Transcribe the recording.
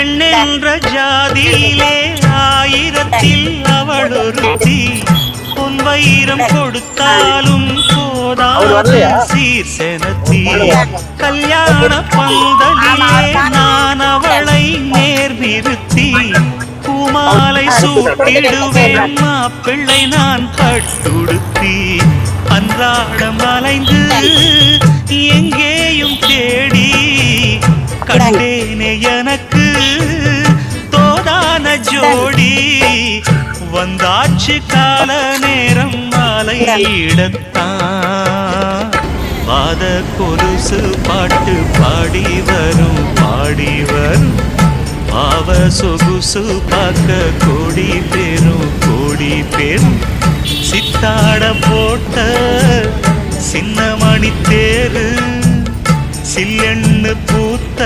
பெண்ணென்ற ஜாதியிலே ஆயிரத்தில் அவள் ஒருத்தி பொன் வைரம் கொடுத்தாலும் போதாது சீர்செனத்தி கல்யாண பந்தலிலே நான் அவளை நேர்நிறுத்தி பூமாலை சூட்டிடுவேன் மாப்பிள்ளை நான் பட்டுடுத்தி அன்றாடம் அலைந்து எங்கேயும் தேடி கண்டேனே எனக்கு தோதான ஜோடி வந்தாச்சு கால நேரம் மாலையிடத்தான் வாத கொலுசு பாட்டு பாடி வரும் பாவ சொகுசு பார்க்க கோடி பேரும் சித்தாட போட்ட சின்ன மணி தேரு சில்லெண்ணு பூத்த